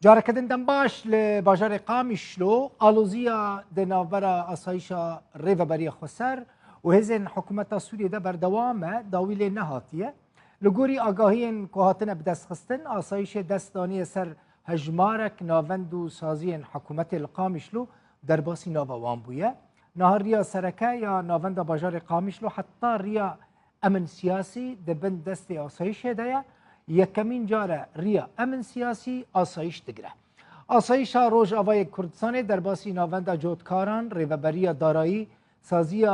جارکدن دم باش لباجار قامیشلو آلوزیا دنابرا آسایشا ریوبری خسر و هزین حکومت سوریه ده بردوامه داویل نهاتیه لگوری آگاهی که هاتنه بدست خستن آسایش دستانی سر هجمارک ناوند و سازی حکومت القامیشلو در باسی ناوان بویه نهار ریا سرکه یا ناوند باجار قامیشلو حتی ریا امن سیاسی دبن دست آسایش ده یکمین جاره ریا امن سیاسی آسایش دگره آسایش روز آوای کردستان در باسی ناوند جودکاران ریوبری دارایی سازی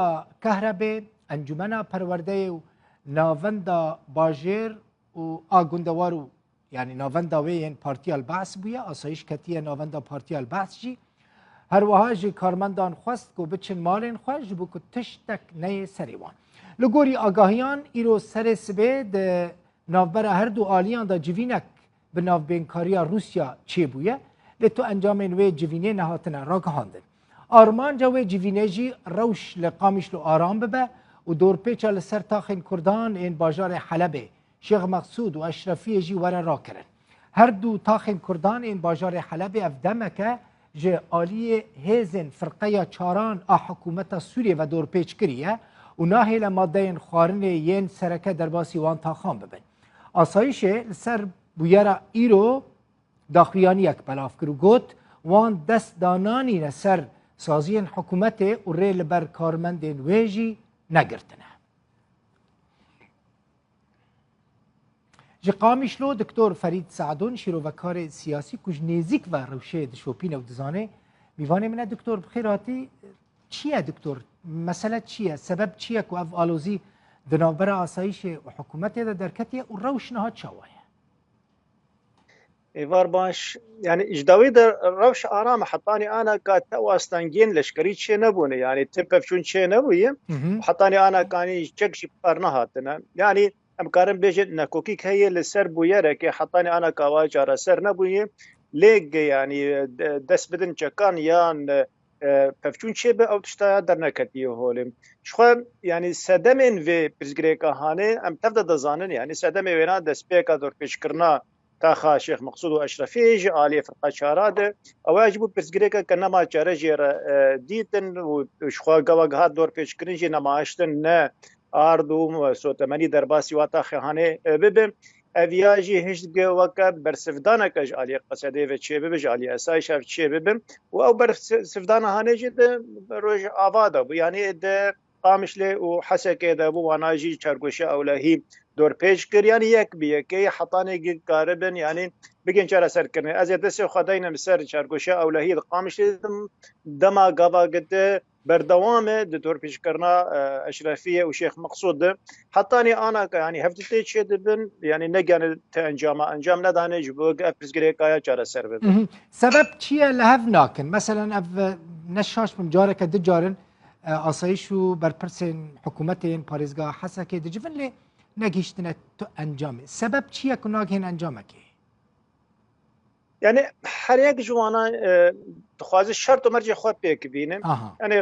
کهربه انجمن پرورده و ناوند باجر و آگوندوارو یعنی ناوند وین پارتی البعث بویا آسایش کتی ناوند پارتی البعث جی هر وهاج کارمندان خواست کو بچن مالین خوش بو کو تشتک نه سریوان لگوری آگاهیان ایرو سر سبه د ناوبر هر دو آلیان دا جوینک به ناو بینکاریا روسیا چه بویه لتو انجام نوی جوینه نهاتنه را گهاندن آرمان جوی جوینه جی روش لقامیش لو آرام ببه و دور پیچا لسر تاخین کردان این باجار حلبه شیخ مقصود و اشرفی جی ورا را کرن هر دو تاخین کردان این باجار حلبه افدمکه جه آلی هزن فرقه چاران حکومت سوریه و دور پیچ کریه و ناهی لماده خارن ین سرکه در باسی وان تاخان ببن آسایش سر بویرا ایرو داخویانی یک بلاف کرو گوت وان دست دانانی نسر سازی حکومت و ریل بر کارمند ویجی نگرتنه جقامیشلو دکتور فرید سعدون شیروکار سیاسی کج نزیک و روشه دشوپین و دزانه میوانه منه دکتور بخیراتی چیه دکتور مسئله چیه سبب چیه که اف آلوزی دنابر آسایش و حکومت در کتیه و روش نهاد چوایه ایوار باش يعني اجداوي در روش آرام حطاني انا كات واستنجين لشكري تشي نبوني يعني تبف شون تشي نبوي وحطاني انا كاني تشكشي بارنهاتنا يعني امكارن بيجي نكوكيك هي لسر بويره كي حطاني انا كواجر سر نبوي ليك يعني دس بدن تشكان يان پفچون چه به او تشتا در نکتی هولم شخو يعني سدمن في برزگریکا هانه ام تفد دزانن يعني سدم وینا دسپیکا دور پیشکرنا تاخا شيخ مقصود واشرفي جي آلية فرقة شاراد او يجبو برزگریکا کنما چاره جیر دیتن وشخو گواگهات دور پیشکرن جي نمایشتن نه آردوم سوتمنی در باسی واتا خانه ببن اویاجی هشت وکا برسفدانا کج آلی قصده و چه ببج آلی اسایش اف چه ببم و او برسفدانا هانه جد روش آوادا بو یعنی ده قامش له و حسکه ده بو واناجی چرگوشه اولهی دور پیش کر یعنی یک بیه که حطانه کاربن یعنی بگین چرا سر کرنه از دست خداینا مسر چرگوشه اولهی قامش دما گاوا گده بردوامه دكتور بيشكرنا اشرفيه وشيخ مقصود حطاني انا يعني هفتي شيء دبن يعني نجان انجام ندانه جبوق ابرزغريكايا چاره سر ببن سبب چیه لهف ناکن مثلا اف نشاش من جارك دجارن آسایشو برپرسن حکومتین پارێزگا حەسەکێ دەجبن لێ نەگەیشتنە تو ئەنجامێ سبب چییە کو ناگەین ئەنجامەکێ يعني حريق جوانا تخوازي شرط ومرجع خود بيك بينم يعني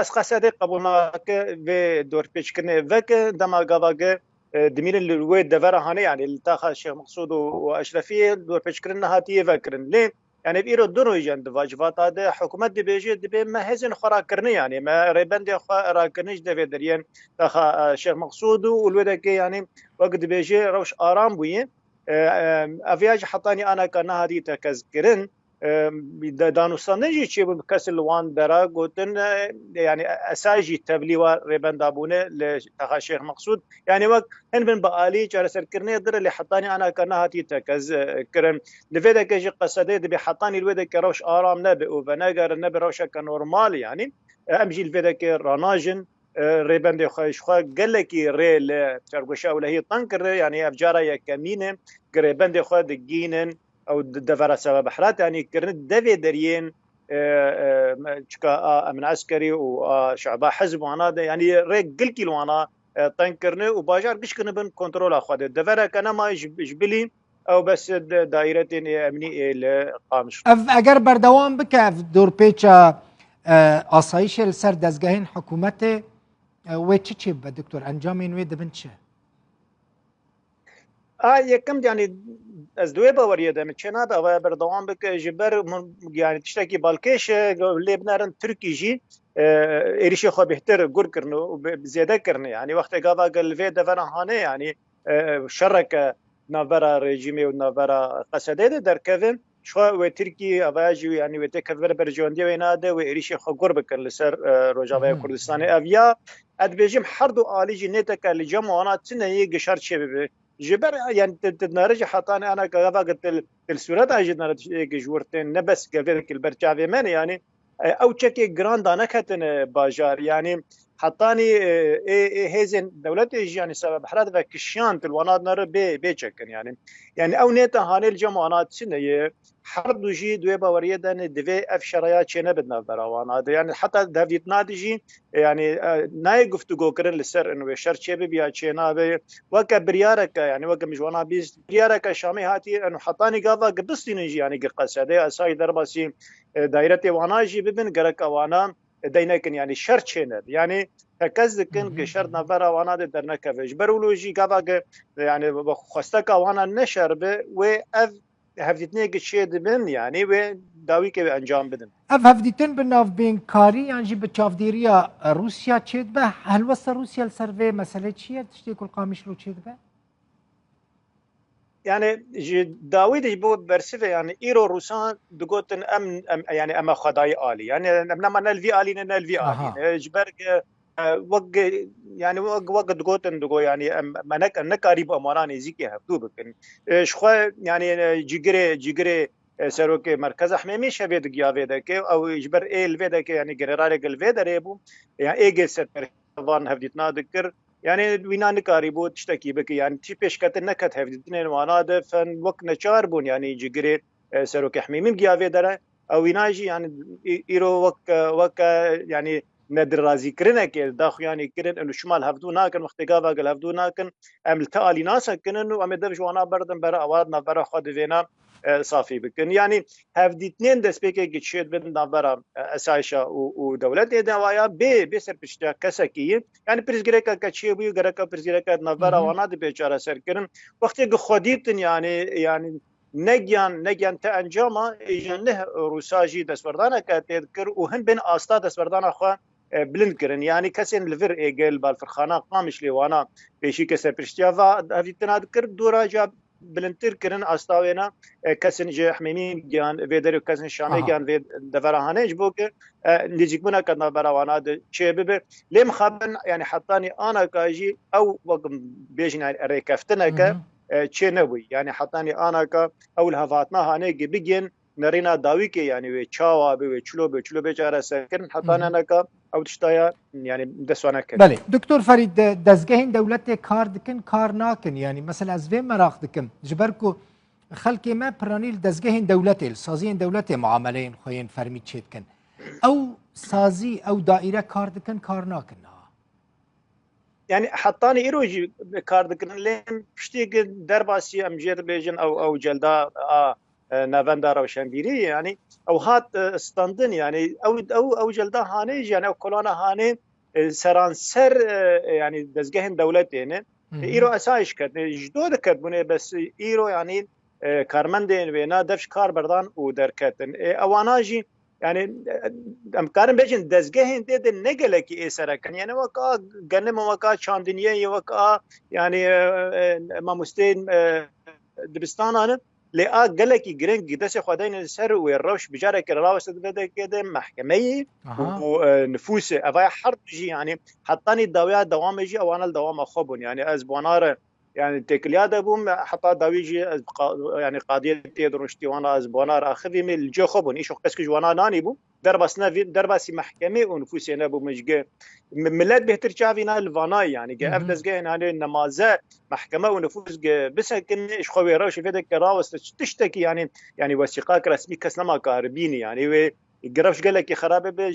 قصدي قبولنا في دور بيش كنا فك دما قواقع دمير الوي دفرة هاني يعني التاخا الشيخ مقصود واشرفيه دور بيش كنا هاتيه فكرن ليه يعني بيرو دونو يجان دواجبات هذا حكومة دي بيجي دي ما هزن خراكرني يعني ما ريبان دي خراكرنيش دي دريان تاخا الشيخ مقصود والودك يعني وقت بيجي روش آرام بوين افیاج حطانی انا کنه هدی تکذکرن دانوستانه جی چی بود کس لوان درا گوتن يعني اساجي تبلي و ريبندابونه لتاخا شيخ مقصود يعني وقت هن بن بآلي جار سركرني در اللي حطاني انا كنا هاتي تكذكرن لفيدا كجي قصدي دي حطاني الودا كروش ارام نبي وبناجر نبي روشه كنورمال يعني امجي الفيدا كراناجن ريبند خوش خو قالكي ريل ترغوشا ولا هي طنكر يعني افجارا يا كمينه ريبند خو دجينن او دفر سبب حرات يعني كرن دفي دريين شكا من عسكري وشعبا حزب وانا يعني ريق قلكي وانا طنكرني وباجار قش كنا بن كنترول اخذ دفر كان ما جبلي او بس دائره امني القامش اگر بردوام بك دور بيتشا آسایش سر دزگاهین حکومت و چی به دکتر انجام این وی دبن چه؟ یکم يعني از دوی باوریه دم چنا به بردوام بک جبر يعني تشتكي بالكيش اللي بنارن تركي جي إيريشي خو بهتر جور كرنو زيادة كرني يعني وقت قاضا قال في دفنا هاني يعني شركة نافرا رجيمي ونافرا قصدي در كيفن شو وتركي أواجي يعني وتكفر برجوندي ويناده وإيريشي خو جور بكر لسر روجاوي كردستاني أفيا أدبيجم حردو آلي جنيتك اللي جمعنا تنهي قشرت شبه جبر يعني تنارج حطاني أنا كغفا قلت السورة أجد نارج جورتين نبس كذلك البرشافي من يعني أو تشكي جراند أنا كتن باجار يعني حطاني هيزن دولتي يعني سبب حراد كشيان الوناد نار بيجكن يعني أو نيتا هاني الجمعات سنة حرب دوجي دوي باوريه دن دوي اف شرايات شنه بدنا براوانا يعني حتى دافيد نادجي يعني ناي گفتگو کرن لسر انه شرط شي بيا چينا بي وك بريارك يعني وك مجوانا بيز بريارك شامي هاتي انه حطاني قاضا قبستين يجي يعني قصده اساي درباسي دايره واناجي ببن غرك وانا دينكن يعني شرط شنه يعني تكزكن شرط نفر وانا درنك فيج برولوجي قاضا يعني خستك وانا نشر به و هفدیتنه گشته دبن يعني و داوی که انجام بدن. هفدیتن بناف بین کاری يعني جی بتشافديريا روسيا تشيد به هل وصل روسيا السرفي مسألة شيء تشتي كل قامش لو تشيد به؟ يعني داوي دي بود برسفة يعني إيرو روسان دقوتن يعني أما خداي آلي يعني نما نلفي آلي نلفي آلي جبرك وق يعني وق دقوتن دقو يعني منك نكاريب أمانة زيكي هفتو بكن شخو يعني جيجري سروك مركز حميمي شبيد جيافيدك أو يجبر إيه الفيدك يعني جنرالك الفيدا ريبو يعني إيه سر فان هفديتنا ذكر يعني وينا نكاري بود تشتكي بك يعني تي بيش كات نكت هفديتنين وانا فن وك نشار بون يعني جيجري سروك حميمي جيافيدا أو ويناجي يعني إيرو وك يعني ندر رازي كرنك داخل يعني كرن انه شمال هفدو ناكن وقت قاضا قال هفدو ناكن عمل تالي ناسا كنن وعمل وانا بردن برا اوادنا برا خد فينا صافي بكن يعني هفدي اثنين دس بيكي جتشيد بدنا برا اسايشا ودولت دوايا بسر بشتا كسكي يعني بريزغريكا كتشيبي غركا بريزغريكا نبرا وانا دي بيچارا سر كرن وقت خديتن يعني نجيان تأنجاما جنه روساجي دسوردانا كتذكر وهن بين آستا دسوردانا خو بلند كرن يعني كسين الفر ايجل بالفرخانه قامش ليوانا بيشي كسر برشتيافا هفيتنا ذكر دورا جاب بلنتر كرن استاوينا كسن جي حميمين جان فيدرو كسن شامي جان في دفرهانج بوك نجيكمنا كنا براوانا شباب لم خابن يعني حطاني انا كاجي او وقم بيجنا ريكفتنا ك تشينوي يعني حطاني انا ك اول هفاتنا هاني بيجن نرينا داوي يعني وچاوا بچلو بچاره سكن حطاني انا ك او تشتايا يعني دسوانا كده. بله دكتور فريد دزگهین دولت کار دکن کار ناکن يعني مثلا از وی مراخ دکن جبرکو خلقی ما پرانیل دزگهین دولت سازین دولت معاملین خوین فرمی چید کن او سازی او دائره کار دکن کار ناکن يعني حطاني إيروجي كار دكن لين بشتي درباسي أمجير بيجن أو جلدا نافندا روشنبيري يعني او هات استندن يعني او جلدا هاني يعني او كولانا هاني سرانسر يعني دزگهن دولتين ايرو اسايش كد جدود كد بني بس ايرو يعني كارمندين وينا دفش كار بردان و دركتن اواناجي يعني امكان بيجن دزگهن دد نگلكي اسركن يعني وكا غنم وكا چاندنيه وكا يعني ما مستين دبستان لقى قالك جرين قداس خدين السر ويروش بجارة كراوس ده كده محكمة ونفوس أفاي حرب جي يعني حطاني الدوام دوام جي أو أنا الدوام أخبون يعني أزبونار يعني تكليادة بوم حتى داويجي يعني قضية تدرشتي وانا أزبونار أخذي من الجو خبون إيش وقتك جوانا ناني بوم درباسي محكمة ونفوسنا بوم مجا ملات بهتر شافينا الفاناي يعني جا أفدس جا يعني النماذج محكمة ونفوس بس كن إيش خوي روش في ذاك راوس تشتكي يعني وثيقات رسمي كسلما كاربيني يعني وقرفش قال لك خرابة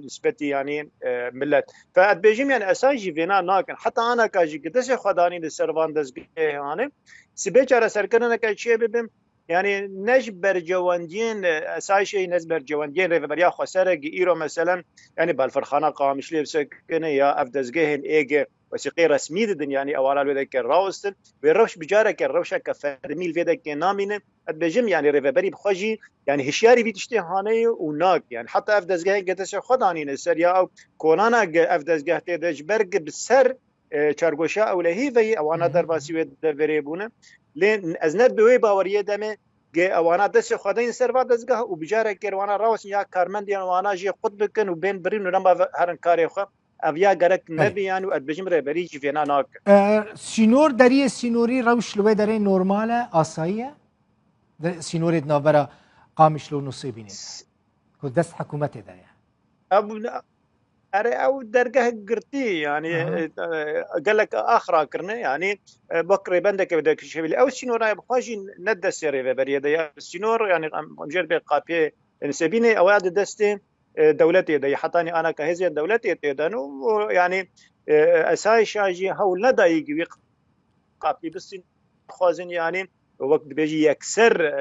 نسبتي يعني ملت فأتبيجيم يعني أساجي فينا ناكن حتى أنا كاجي قدس خداني للسرفان دس يعني سبيج على سركنا كشيء ببم يعني نجبر جواندين أسايشي نجبر جواندين ريفبريا خسارة إيرو مثلا يعني بالفرخانة قامش لي بسكنة يا أفدس جهن إيجي وثيقه رسمي دن يعني اوانا لودك راوستن وروش بجارك الروشه كفرميل فيدك نامين بجم يعني ريفبري بخوجي يعني هشياري بيتشتي هاني وناك يعني حتى افدزغه قدس خداني نسر يا او كونانا افدزغه تدجبرج بالسر چارگوشا اولهی وی اوانا درباسی و دربریبونه لین از ند به وی باوریه دمه که اوانا دست خدای سر دزگاه و بجاره که اوانا راوس یا کارمند یا اوانا جی خود بکن و بین برین و نما هرن کاری خو اویا گرک نبیان و ادبجم رهبری جی فینا ناک سینور دری سینوری روش لوی دره نورماله آساییه سینور نابرا قامش لو نصيبين كل دست حكومته ده ابو اره او درجه قرتي يعني قال لك اخرى كرنا يعني بكري بندك بدك شبيل او سينور اي بخاجي ند سيري بريده السينور يعني مجرد بقابي نسبيني اواد دستي دولتي ده حطاني انا كهزي دولتي تدانو يعني اساي شاجي هول ندى يجي قابي بس خوازن يعني وقت بيجي يكسر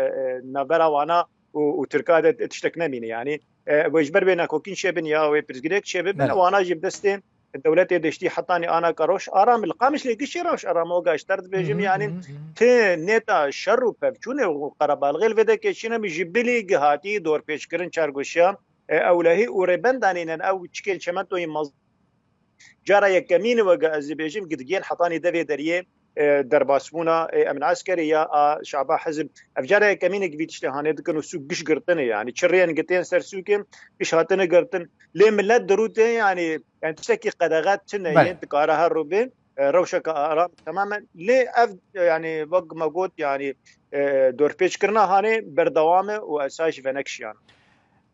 نبرا وانا وتركا تشتكنا مين يعني ويجبر بينا كوكين شبن يا وبرزجريك شبن وانا جيب دستين الدولة دشتي حطاني انا كروش ارام القامش لي قشي روش ارام وقا اشترت بيجم يعني تي نيتا شر وبفچونه وقربالغيل فدا كيشينا مجبلي جهاتي دور بيشكرن چارگوشا اولهي وربندانين او تشكيل شمنتو يمز جارا يكمين وقا از بيجم قد جين حطاني دبي دريه درباسبونا امن عسكري يا شعبا حزب افجار كمين قبيت اشتهانه دكن سوق قش قرطن يعني تشريان قتين سر سوق قش هاتن قرطن ليه ملات دروته يعني تشتكي قدغات تنين تقارها الروبين روشك ارام تماما ليه يعني وق موجود يعني دور بيش كرنا هاني بردوامه واساش فنكش يعني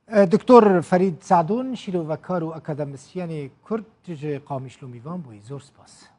دكتور فريد سعدون شيلو وكارو اكاديميسيان كرد قامشلو ميوان بوي زور سپاس